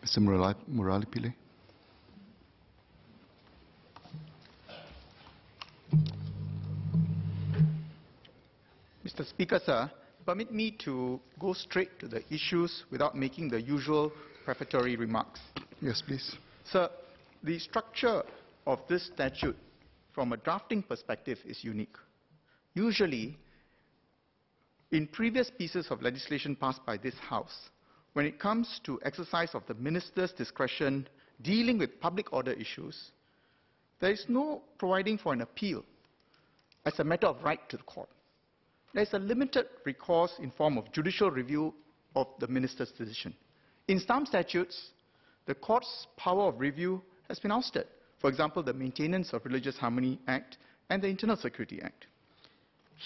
Mr. Murali Pillai. Mr. Speaker, sir, permit me to go straight to the issues without making the usual prefatory remarks. Yes, please. Sir, the structure of this statute from a drafting perspective is unique. Usually, in previous pieces of legislation passed by this House, when it comes to exercise of the minister's discretion dealing with public order issues, there is no providing for an appeal as a matter of right to the court. There is a limited recourse in form of judicial review of the minister's decision. In some statutes, the court's power of review has been ousted. For example, the Maintenance of Religious Harmony Act and the Internal Security Act.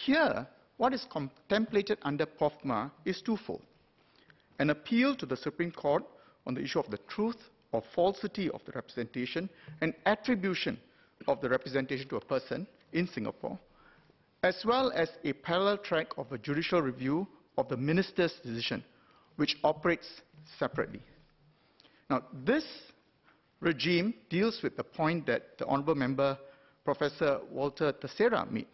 Here, what is contemplated under POFMA is twofold. An appeal to the Supreme Court on the issue of the truth or falsity of the representation and attribution of the representation to a person in Singapore, as well as a parallel track of a judicial review of the minister's decision, which operates separately. Now, this regime deals with the point that the Honourable Member, Professor Walter Teixeira, made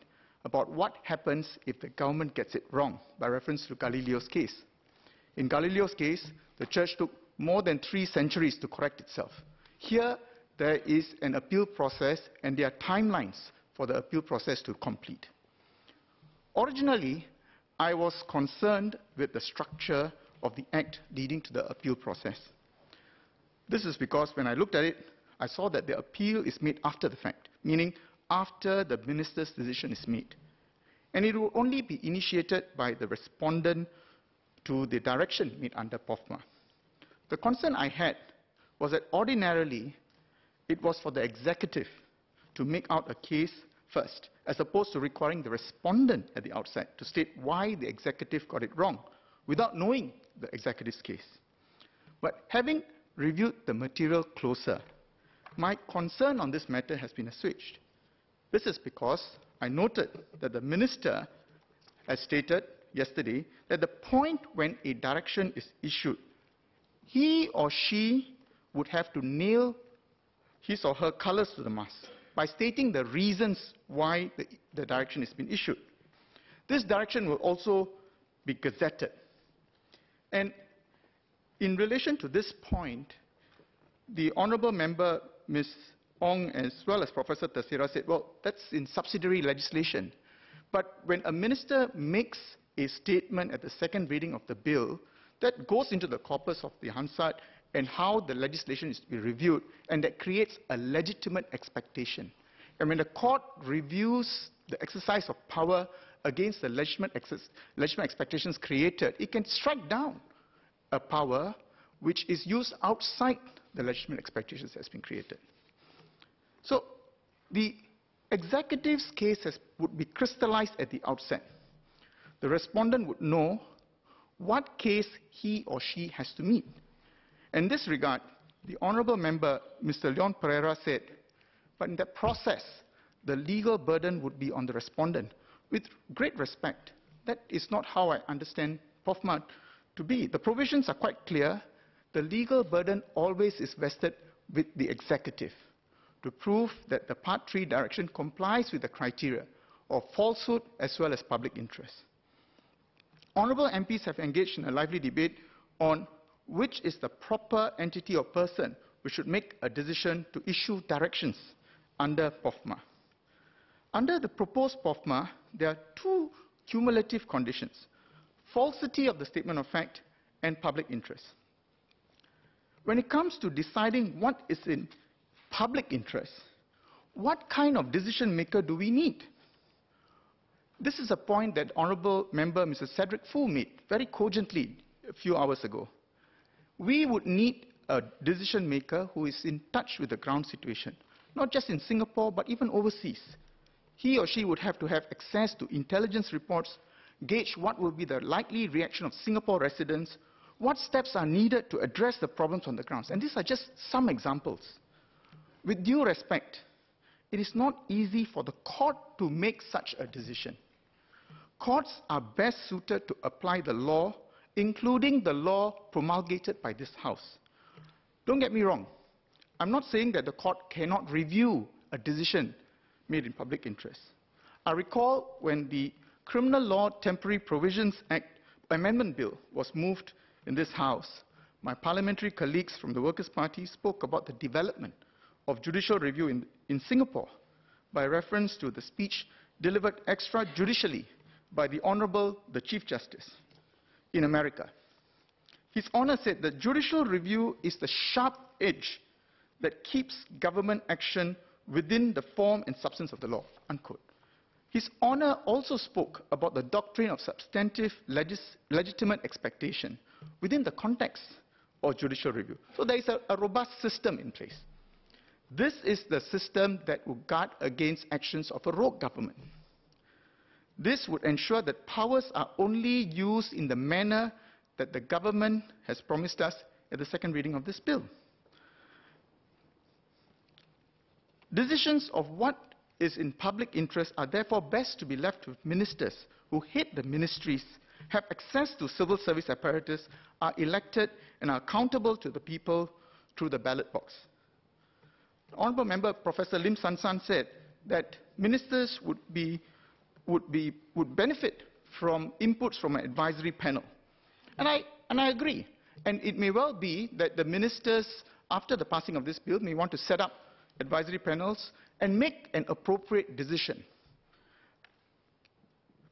about what happens if the government gets it wrong, by reference to Galileo's case. In Galileo's case, the Church took more than 3 centuries to correct itself. Here, there is an appeal process, and there are timelines for the appeal process to complete. Originally, I was concerned with the structure of the Act leading to the appeal process. This is because when I looked at it, I saw that the appeal is made after the fact, meaning after the minister's decision is made. And it will only be initiated by the respondent to the direction made under POFMA. The concern I had was that ordinarily it was for the executive to make out a case first, as opposed to requiring the respondent at the outset to state why the executive got it wrong, without knowing the executive's case. But having reviewed the material closer, my concern on this matter has been assuaged. This is because I noted that the minister has stated yesterday that the point when a direction is issued, he or she would have to nail his or her colors to the mast by stating the reasons why the direction has been issued. This direction will also be gazetted. And in relation to this point, the Honourable Member, Ms. Ong, as well as Professor Teixeira, said, well, that's in subsidiary legislation. But when a minister makes a statement at the second reading of the bill, that goes into the corpus of the Hansard and how the legislation is to be reviewed, and that creates a legitimate expectation. And when the court reviews the exercise of power against the legitimate expectations created, it can strike down a power which is used outside the legitimate expectations that has been created. So the executive's case would be crystallized at the outset. The respondent would know what case he or she has to meet. In this regard, the Honourable Member, Mr. Leon Pereira, said, but in that process, the legal burden would be on the respondent. With great respect, that is not how I understand POFMA to be. The provisions are quite clear. The legal burden always is vested with the executive to prove that the Part 3 direction complies with the criteria of falsehood as well as public interest. Honourable MPs have engaged in a lively debate on which is the proper entity or person which should make a decision to issue directions under POFMA. Under the proposed POFMA, there are 2 cumulative conditions: falsity of the statement of fact and public interest. When it comes to deciding what is in public interest, what kind of decision maker do we need? This is a point that Honourable Member Mr. Cedric Foo made very cogently a few hours ago. We would need a decision maker who is in touch with the ground situation, not just in Singapore, but even overseas. He or she would have to have access to intelligence reports, gauge what will be the likely reaction of Singapore residents, what steps are needed to address the problems on the grounds. And these are just some examples. With due respect, it is not easy for the court to make such a decision. Courts are best suited to apply the law, including the law promulgated by this House. Don't get me wrong. I'm not saying that the court cannot review a decision made in public interest. I recall when the Criminal Law Temporary Provisions Act Amendment Bill was moved in this House, my parliamentary colleagues from the Workers' Party spoke about the development of judicial review in Singapore by reference to the speech delivered extrajudicially by the Honourable the Chief Justice in America. His Honour said that judicial review is the sharp edge that keeps government action within the form and substance of the law, unquote. His Honour also spoke about the doctrine of substantive legitimate expectation within the context of judicial review. So there is a robust system in place. This is the system that will guard against actions of a rogue government. This would ensure that powers are only used in the manner that the government has promised us at the second reading of this bill. Decisions of what is in public interest are therefore best to be left with ministers who head the ministries, have access to civil service apparatus, are elected and are accountable to the people through the ballot box. Honourable Member Professor Lim San San said that ministers would benefit from inputs from an advisory panel. And I agree. And it may well be that the ministers, after the passing of this bill, may want to set up advisory panels and make an appropriate decision.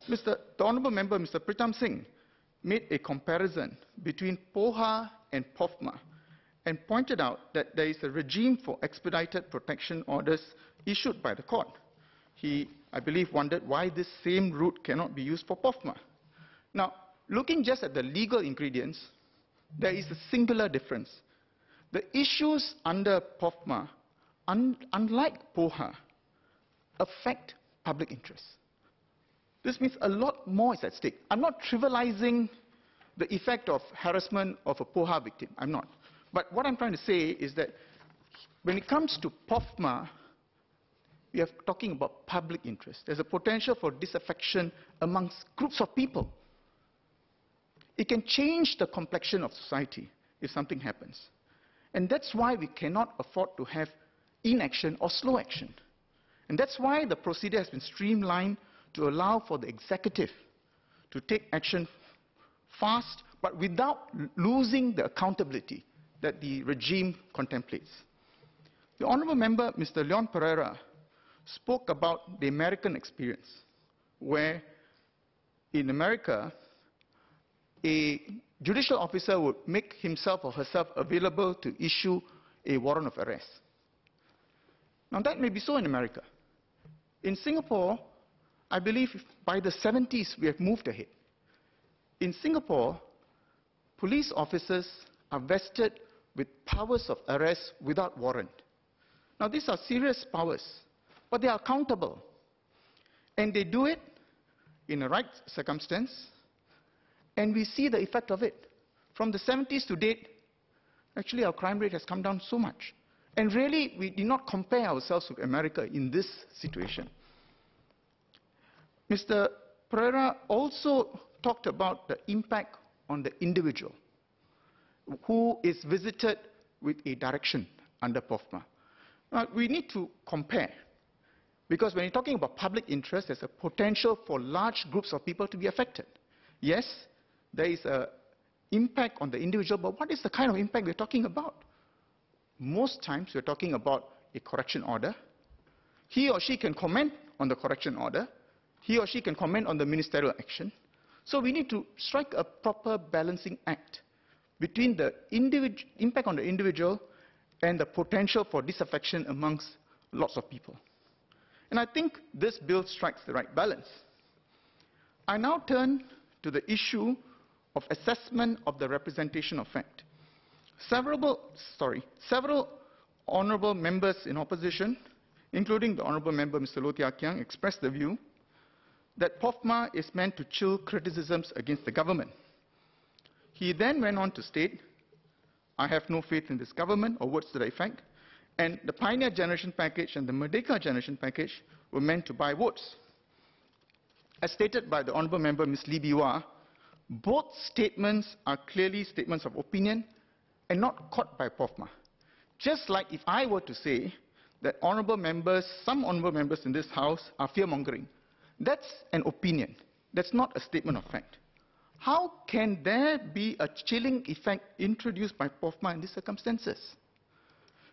The Honourable Member, Mr. Pritam Singh, made a comparison between POHA and POFMA and pointed out that there is a regime for expedited protection orders issued by the court. He, I believe, wondered why this same route cannot be used for POFMA. Now, looking just at the legal ingredients, there is a singular difference. The issues under POFMA, unlike POHA, affect public interest. This means a lot more is at stake. I'm not trivializing the effect of harassment of a POHA victim. I'm not. But what I'm trying to say is that when it comes to POFMA, we are talking about public interest. There's a potential for disaffection amongst groups of people. It can change the complexion of society if something happens. And that's why we cannot afford to have inaction or slow action. And that's why the procedure has been streamlined to allow for the executive to take action fast, but without losing the accountability that the regime contemplates. The Honourable Member, Mr. Leon Pereira, spoke about the American experience, where in America, a judicial officer would make himself or herself available to issue a warrant of arrest. Now, that may be so in America. In Singapore, I believe by the 70s we have moved ahead. In Singapore, police officers are vested with powers of arrest without warrant. Now, these are serious powers, but they are accountable. And they do it in the right circumstance, and we see the effect of it. From the 70s to date, actually our crime rate has come down so much. And really, we did not compare ourselves with America in this situation. Mr. Pereira also talked about the impact on the individual who is visited with a direction under POFMA. Now, we need to compare, because when you're talking about public interest, there's a potential for large groups of people to be affected. Yes, there is an impact on the individual, but what is the kind of impact we're talking about? Most times we're talking about a correction order. He or she can comment on the correction order. He or she can comment on the ministerial action. So we need to strike a proper balancing act between the impact on the individual and the potential for disaffection amongst lots of people. And I think this bill strikes the right balance. I now turn to the issue of assessment of the representation of fact. Several honourable members in opposition, including the Honourable Member Mr. Loh Tia Kiang, expressed the view that POFMA is meant to chill criticisms against the government. He then went on to state, I have no faith in this government, or words to that effect, and the Pioneer Generation Package and the Merdeka Generation Package were meant to buy votes. As stated by the Honourable Member Ms. Lee Biwa, both statements are clearly statements of opinion and not caught by POFMA. Just like if I were to say that honorable members, some honorable members in this House are fear-mongering, that's an opinion. That's not a statement of fact. How can there be a chilling effect introduced by POFMA in these circumstances?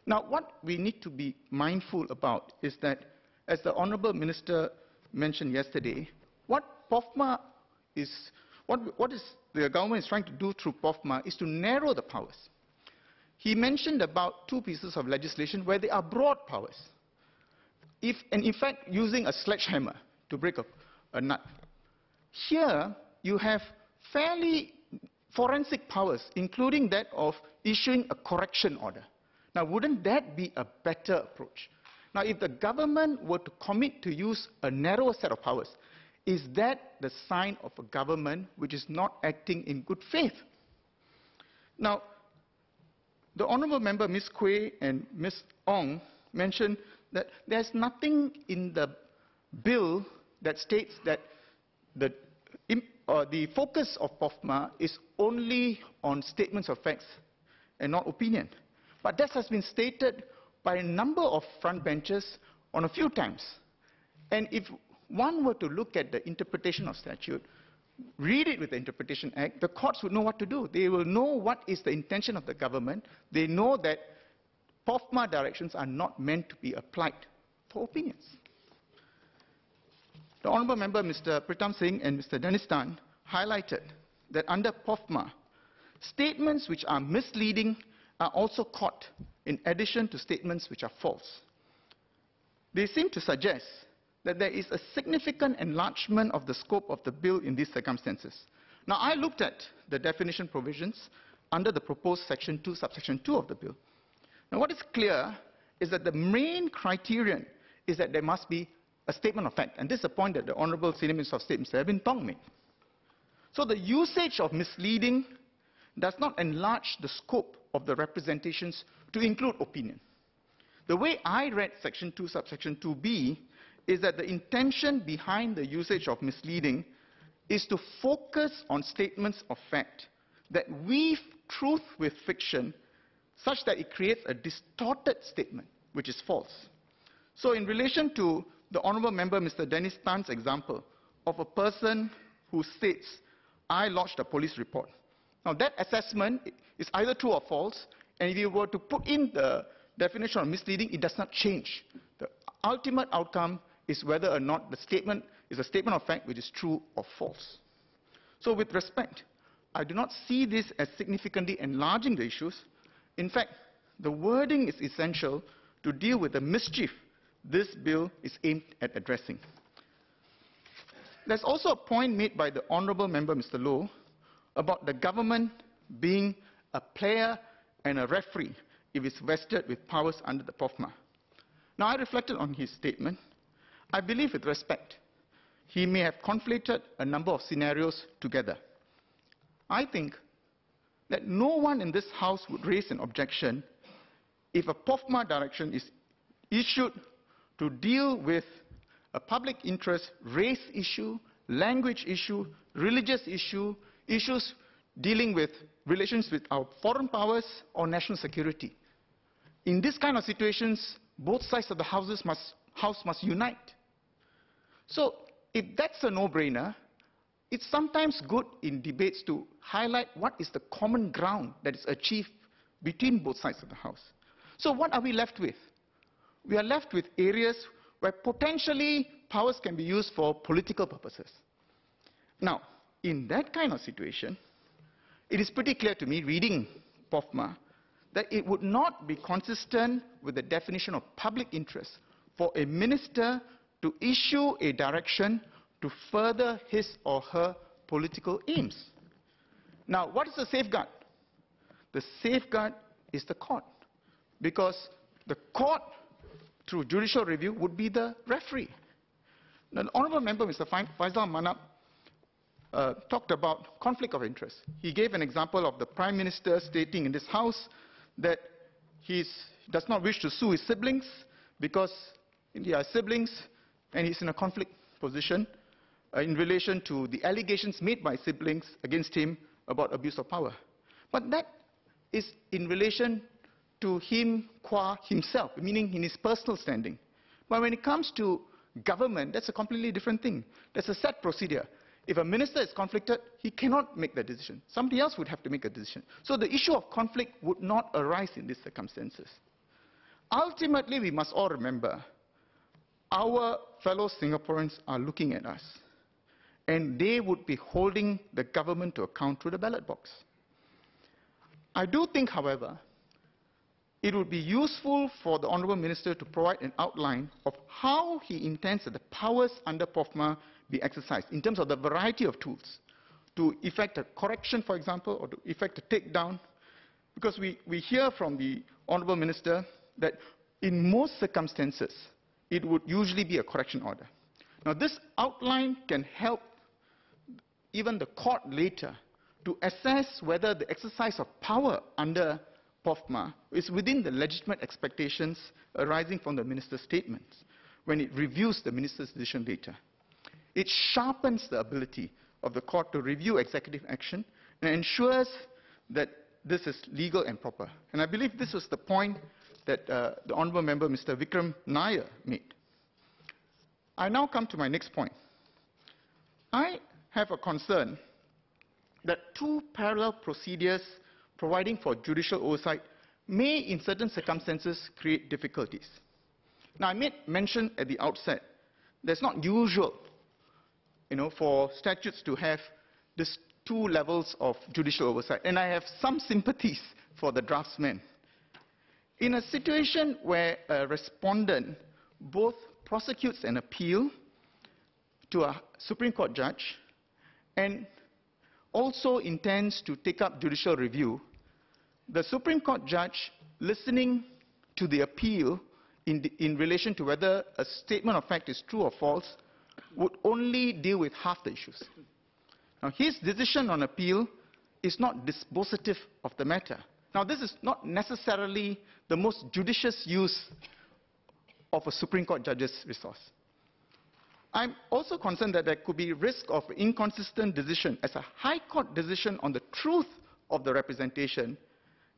Now, what we need to be mindful about is that, as the Honourable Minister mentioned yesterday, what POFMA is, what is the government is trying to do through POFMA is to narrow the powers. He mentioned about 2 pieces of legislation where they are broad powers. And in fact, using a sledgehammer to break a nut. Here, you have fairly forensic powers, including that of issuing a correction order. Now, wouldn't that be a better approach? Now, if the government were to commit to use a narrower set of powers, is that the sign of a government which is not acting in good faith? Now, the Honourable Member Ms. Quay and Ms. Ong mentioned that there's nothing in the bill that states that the focus of POFMA is only on statements of facts and not opinion. But that has been stated by a number of front benchers on a few times. And if one were to look at the interpretation of statute, read it with the Interpretation Act, the courts would know what to do. They will know what is the intention of the government. They know that POFMA directions are not meant to be applied for opinions. The Honourable Member Mr. Pritam Singh and Mr. Dennis Tan highlighted that under POFMA, statements which are misleading are also caught in addition to statements which are false. They seem to suggest that there is a significant enlargement of the scope of the bill in these circumstances. Now, I looked at the definition provisions under the proposed Section 2, subsection 2 of the bill. Now, what is clear is that the main criterion is that there must be a statement of fact. And this is a point that the Honourable Senior Minister of State, Mr. Evin Tong, made. So the usage of misleading does not enlarge the scope of the representations to include opinion. The way I read Section 2, subsection 2b, is that the intention behind the usage of misleading is to focus on statements of fact that weave truth with fiction such that it creates a distorted statement, which is false. So in relation to the Honourable Member Mr. Dennis Tan's example of a person who states, I lodged a police report. Now that assessment is either true or false, and if you were to put in the definition of misleading, it does not change. The ultimate outcome is whether or not the statement is a statement of fact which is true or false. So with respect, I do not see this as significantly enlarging the issues. In fact, the wording is essential to deal with the mischief this bill is aimed at addressing. There's also a point made by the Honourable Member Mr. Loh about the government being a player and a referee if it's vested with powers under the POFMA. Now, I reflected on his statement. I believe, with respect, he may have conflated a number of scenarios together. I think that no one in this House would raise an objection if a POFMA direction is issued to deal with a public interest race issue, language issue, religious issue, issues dealing with relations with our foreign powers or national security. In this kind of situations, both sides of the House must unite. So if that's a no-brainer, it's sometimes good in debates to highlight what is the common ground that is achieved between both sides of the House. So what are we left with? We are left with areas where potentially powers can be used for political purposes. Now, in that kind of situation, it is pretty clear to me, reading POFMA, that it would not be consistent with the definition of public interest for a minister to issue a direction to further his or her political aims. Now, what is the safeguard? The safeguard is the court, because the court, through judicial review, would be the referee. Now, the Honourable Member Mr. Faisal Manap talked about conflict of interest. He gave an example of the Prime Minister stating in this House that he does not wish to sue his siblings because they are siblings and he's in a conflict position in relation to the allegations made by siblings against him about abuse of power. But that is in relation to him qua himself, meaning in his personal standing. But when it comes to government, that's a completely different thing. There's a set procedure. If a minister is conflicted, he cannot make the decision. Somebody else would have to make a decision. So the issue of conflict would not arise in these circumstances. Ultimately, we must all remember, our fellow Singaporeans are looking at us, and they would be holding the government to account through the ballot box. I do think, however, it would be useful for the Honourable Minister to provide an outline of how he intends that the powers under POFMA be exercised in terms of the variety of tools to effect a correction, for example, or to effect a takedown. Because we hear from the Honourable Minister that in most circumstances, it would usually be a correction order. Now, this outline can help even the court later to assess whether the exercise of power under POFMA is within the legitimate expectations arising from the minister's statements when it reviews the minister's decision later. It sharpens the ability of the court to review executive action and ensures that this is legal and proper. And I believe this was the point that the Honourable Member, Mr. Vikram Nair, made. I now come to my next point. I have a concern that two parallel procedures providing for judicial oversight may, in certain circumstances, create difficulties. Now, I made mention at the outset that it's not usual, for statutes to have these two levels of judicial oversight, and I have some sympathies for the draftsman. In a situation where a respondent both prosecutes an appeal to a Supreme Court judge and also intends to take up judicial review, the Supreme Court judge, listening to the appeal in relation to whether a statement of fact is true or false, would only deal with half the issues. Now, his decision on appeal is not dispositive of the matter. Now, this is not necessarily the most judicious use of a Supreme Court judge's resource. I'm also concerned that there could be risk of inconsistent decision, as a High Court decision on the truth of the representation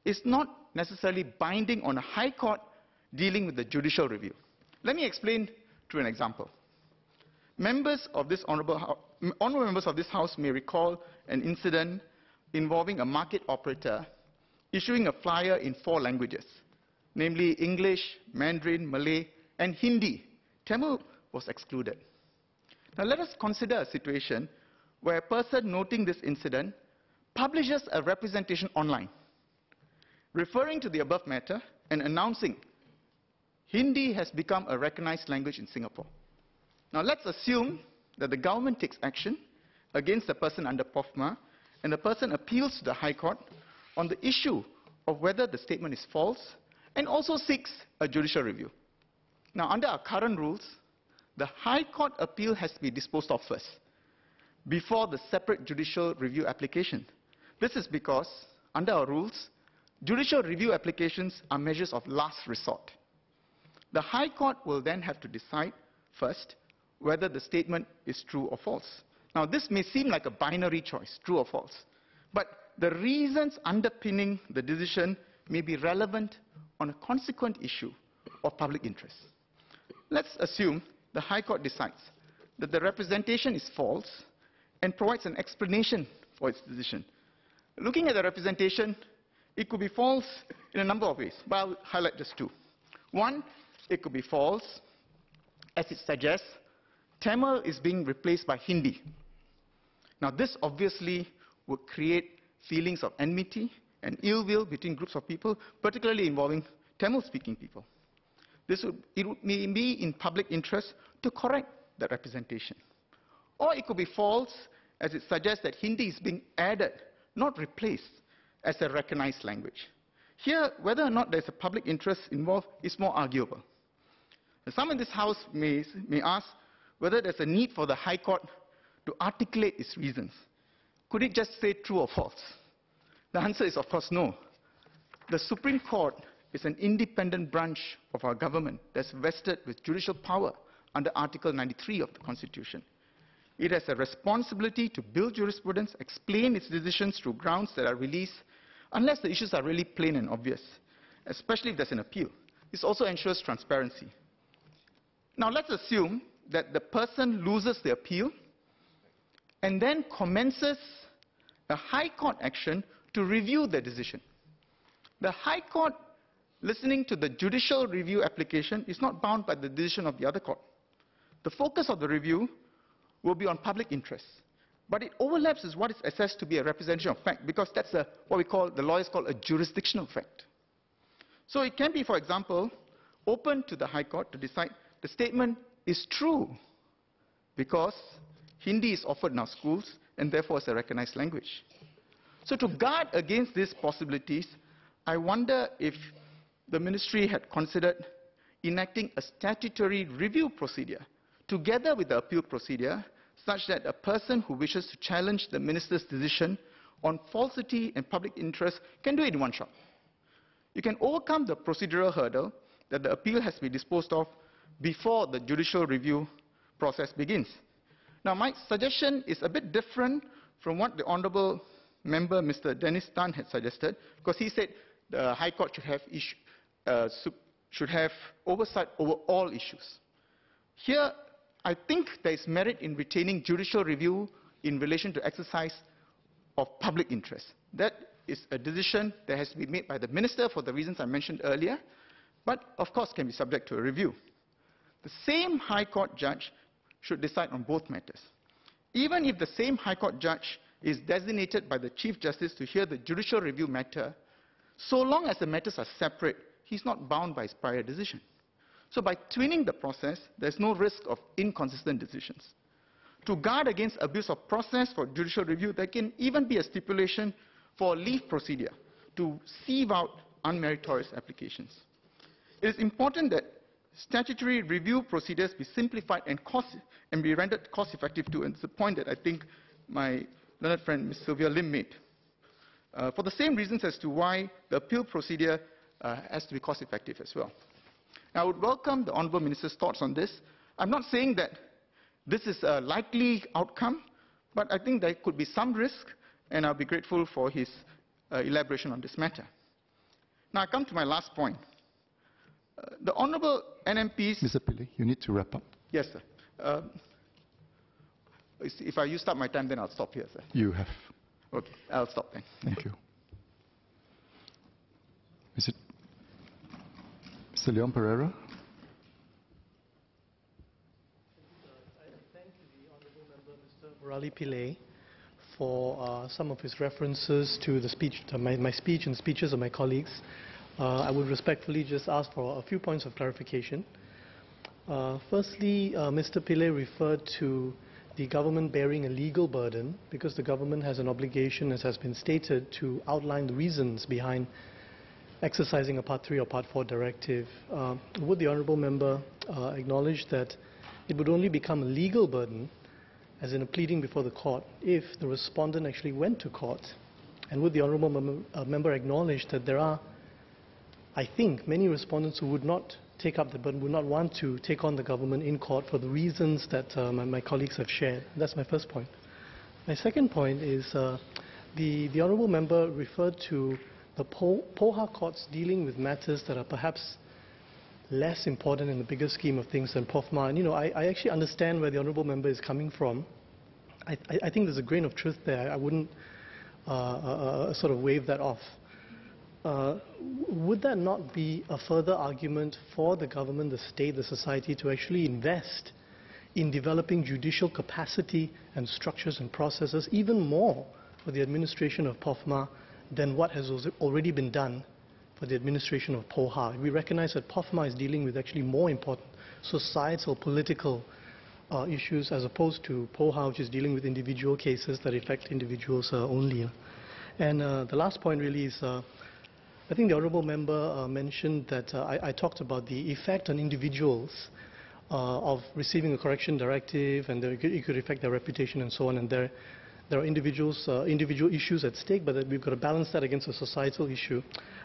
is not necessarily binding on a High Court dealing with the judicial review. Let me explain through an example. Members of this honourable members of this House may recall an incident involving a market operator issuing a flyer in 4 languages, namely English, Mandarin, Malay, and Hindi. Tamil was excluded. Now, let us consider a situation where a person noting this incident publishes a representation online, referring to the above matter and announcing Hindi has become a recognized language in Singapore. Now, let's assume that the government takes action against the person under POFMA, and the person appeals to the High Court on the issue of whether the statement is false, and also seeks a judicial review. Now, under our current rules, the High Court appeal has to be disposed of first, before the separate judicial review application. This is because, under our rules, judicial review applications are measures of last resort. The High Court will then have to decide first whether the statement is true or false. Now, this may seem like a binary choice, true or false, but the reasons underpinning the decision may be relevant on a consequent issue of public interest. Let's assume the High Court decides that the representation is false and provides an explanation for its decision. Looking at the representation, it could be false in a number of ways, but I'll highlight just 2. One, it could be false, as it suggests Tamil is being replaced by Hindi. Now, this obviously would create feelings of enmity and ill will between groups of people, particularly involving Tamil-speaking people. It may be in public interest to correct that representation. Or it could be false, as it suggests that Hindi is being added, not replaced, as a recognized language. Here, whether or not there's a public interest involved is more arguable. Some in this House may ask whether there's a need for the High Court to articulate its reasons. Could it just say true or false? The answer is, of course, no. The Supreme Court is an independent branch of our government that's vested with judicial power under Article 93 of the Constitution. It has a responsibility to build jurisprudence, explain its decisions through grounds that are released, unless the issues are really plain and obvious. especially if there's an appeal. This also ensures transparency. Now let's assume that the person loses the appeal and then commences a High Court action to review the decision. The High Court, listening to the judicial review application, is not bound by the decision of the other court. The focus of the review will be on public interest. But it overlaps with what is assessed to be a representation of fact, because that's what the lawyers call a jurisdictional fact. So it can be, for example, open to the High Court to decide the statement is true because Hindi is offered in our schools and therefore is a recognized language. So to guard against these possibilities, I wonder if the ministry had considered enacting a statutory review procedure together with the appeal procedure, such that a person who wishes to challenge the minister's decision on falsity and public interest can do it in one shot. You can overcome the procedural hurdle that the appeal has to be disposed of before the judicial review process begins. Now, my suggestion is a bit different from what the Honourable Member, Mr. Dennis Tan, had suggested, because he said the High Court should have oversight over all issues. Here, I think there is merit in retaining judicial review in relation to exercise of public interest. That is a decision that has to be made by the minister for the reasons I mentioned earlier, but of course can be subject to a review. The same High Court judge should decide on both matters. Even if the same High Court judge is designated by the Chief Justice to hear the judicial review matter, so long as the matters are separate, he's not bound by his prior decision. So by twinning the process, there's no risk of inconsistent decisions. To guard against abuse of process for judicial review, there can even be a stipulation for a leave procedure to sieve out unmeritorious applications. It is important that statutory review procedures be simplified and be rendered cost-effective too, and it's a point that I think my learned friend, Ms. Sylvia Lim, made. For the same reasons as to why the appeal procedure has to be cost-effective as well. Now, I would welcome the Honourable Minister's thoughts on this. I'm not saying that this is a likely outcome, but I think there could be some risk, and I'll be grateful for his elaboration on this matter. Now, I come to my last point. The Honourable NMPs... Mr. Pillai, you need to wrap up. Yes, sir. If I use up my time, then I'll stop here, sir. You have. Okay, I'll stop then. Thank you. Is it Mr. Leon Pereira? I thank the Honourable Member, Mr. Murali Pillai, for some of his references to the speech, my speech and speeches of my colleagues. I would respectfully just ask for a few points of clarification. Firstly, Mr. Pillai referred to the government bearing a legal burden because the government has an obligation, as has been stated, to outline the reasons behind exercising a Part 3 or Part 4 directive. Would the Honourable Member acknowledge that it would only become a legal burden, as in a pleading before the court, if the respondent actually went to court? And would the Honourable Member acknowledge that there are, I think, many respondents who would not take up the burden, would not want to take on the government in court for the reasons that my colleagues have shared? That's my first point. My second point is the Honourable Member referred to the POHA courts dealing with matters that are perhaps less important in the bigger scheme of things than POFMA. And, I actually understand where the Honourable Member is coming from. I think there's a grain of truth there. I wouldn't sort of wave that off. Would that not be a further argument for the government, the state, the society to actually invest in developing judicial capacity and structures and processes even more for the administration of POFMA than what has already been done for the administration of POHA? We recognize that POFMA is dealing with actually more important societal, political issues as opposed to POHA, which is dealing with individual cases that affect individuals only. And the last point really is, I think the Honourable Member mentioned that I talked about the effect on individuals of receiving a correction directive, and it could affect their reputation and so on, and there are individual issues at stake, but that we've got to balance that against a societal issue.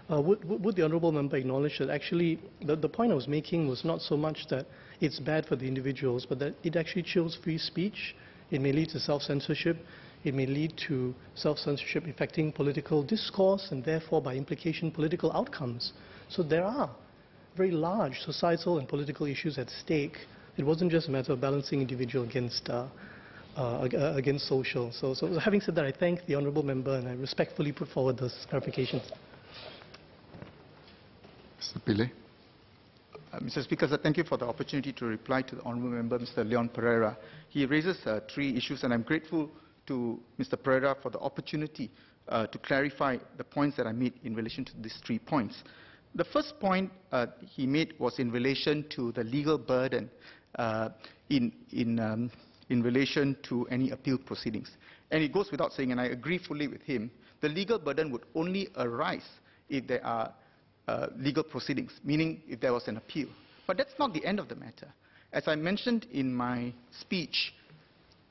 Would the Honourable Member acknowledge that actually the point I was making was not so much that it's bad for the individuals, but that it actually chills free speech? It may lead to self-censorship. It may lead to self-censorship affecting political discourse and therefore, by implication, political outcomes. So there are very large societal and political issues at stake. It wasn't just a matter of balancing individual against social. So having said that, I thank the honourable member and I respectfully put forward those clarifications. Mr. Pillai. Mr. Speaker, sir, thank you for the opportunity to reply to the honourable member, Mr. Leon Pereira. He raises 3 issues, and I'm grateful to Mr. Pereira for the opportunity to clarify the points that I made in relation to these 3 points. The first point he made was in relation to the legal burden in relation to any appeal proceedings. And it goes without saying, and I agree fully with him, the legal burden would only arise if there are legal proceedings, meaning if there was an appeal. But that's not the end of the matter. As I mentioned in my speech,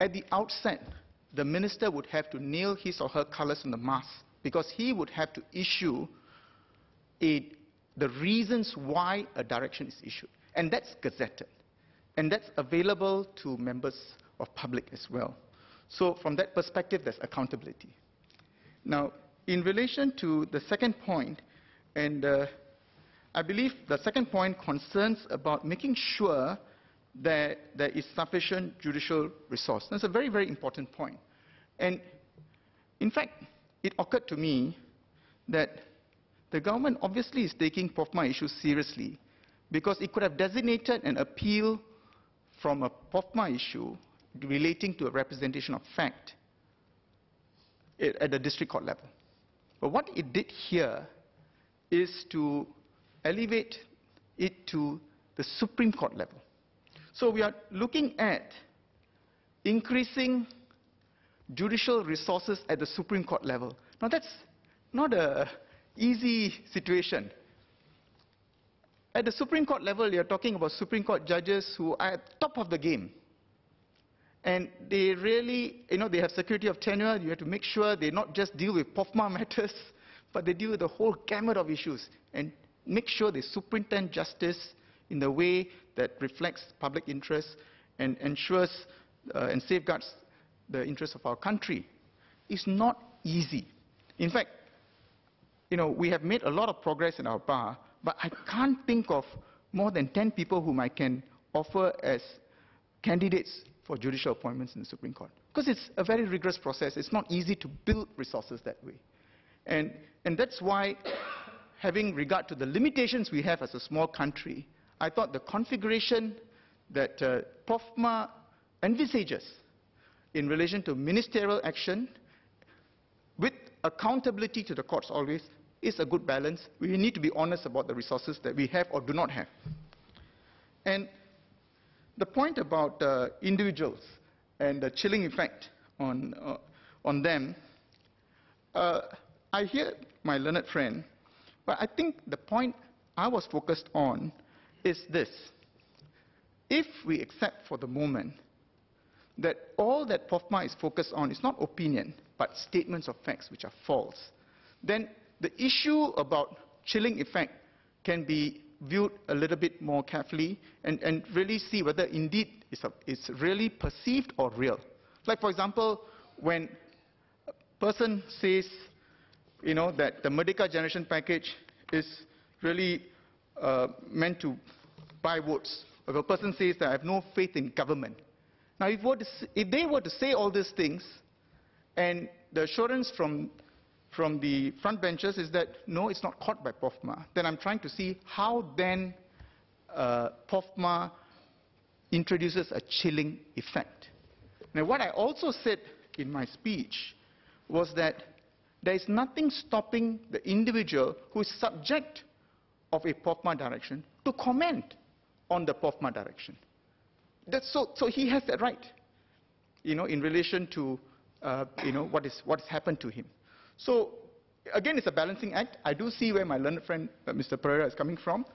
at the outset, the minister would have to nail his or her colours on the mast, because he would have to issue the reasons why a direction is issued. And that's gazetted. And that's available to members of public as well. So from that perspective, there's accountability. Now, in relation to the second point, and I believe the second point concerns about making sure that there is sufficient judicial resource. That's a very, very important point. And in fact, it occurred to me that the government obviously is taking POFMA issues seriously, because it could have designated an appeal from a POFMA issue relating to a representation of fact at the district court level. But what it did here is to elevate it to the Supreme Court level. So we are looking at increasing judicial resources at the Supreme Court level. Now that's not an easy situation. At the Supreme Court level, you're talking about Supreme Court judges who are at the top of the game. And they really, they have security of tenure. You have to make sure they not just deal with POFMA matters, but they deal with the whole gamut of issues and make sure they superintend justice in the way that reflects public interest and ensures and safeguards the interests of our country. It's not easy. In fact, we have made a lot of progress in our bar, but I can't think of more than 10 people whom I can offer as candidates for judicial appointments in the Supreme Court. Because it's a very rigorous process. It's not easy to build resources that way. And that's why, having regard to the limitations we have as a small country, I thought the configuration that POFMA envisages in relation to ministerial action with accountability to the courts always is a good balance. We need to be honest about the resources that we have or do not have. And the point about individuals and the chilling effect on them, I hear my learned friend, but I think the point I was focused on is this. If we accept for the moment that all that POFMA is focused on is not opinion, but statements of facts which are false, then the issue about chilling effect can be viewed a little bit more carefully and really see whether indeed it's really perceived or real. Like, for example, when a person says, that the Merdeka Generation Package is really meant to buy votes. If a person says that I have no faith in government. Now, if they were to say all these things, and the assurance from the front benches is that, no, it's not caught by POFMA, then I'm trying to see how then POFMA introduces a chilling effect. Now, what I also said in my speech was that there is nothing stopping the individual who is subject of a POFMA direction to comment on the POFMA direction. So he has that right, in relation to, what has happened to him. So, again, it's a balancing act. I do see where my learned friend, Mr. Pereira, is coming from.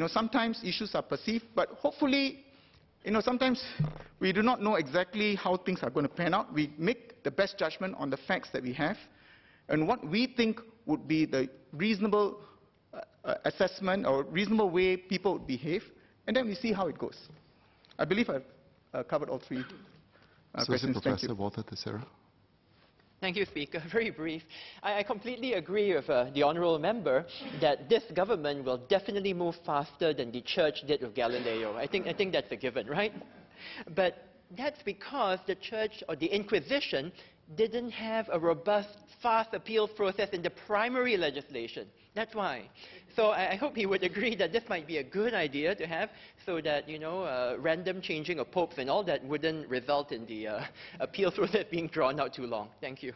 Sometimes issues are perceived, but hopefully, sometimes we do not know exactly how things are going to pan out. We make the best judgment on the facts that we have and what we think would be the reasonable assessment or reasonable way people would behave, and then we see how it goes. I believe I've covered all 3 questions. Professor Walter Teixeira. Thank you, Speaker. Very brief. I completely agree with the Honourable Member that this government will definitely move faster than the Church did with Galileo. I think that's a given, right? But that's because the Church or the Inquisition didn't have a robust, fast appeals process in the primary legislation. That's why. So I hope he would agree that this might be a good idea to have so that, you know, random changing of popes and all that wouldn't result in the appeals process being drawn out too long. Thank you.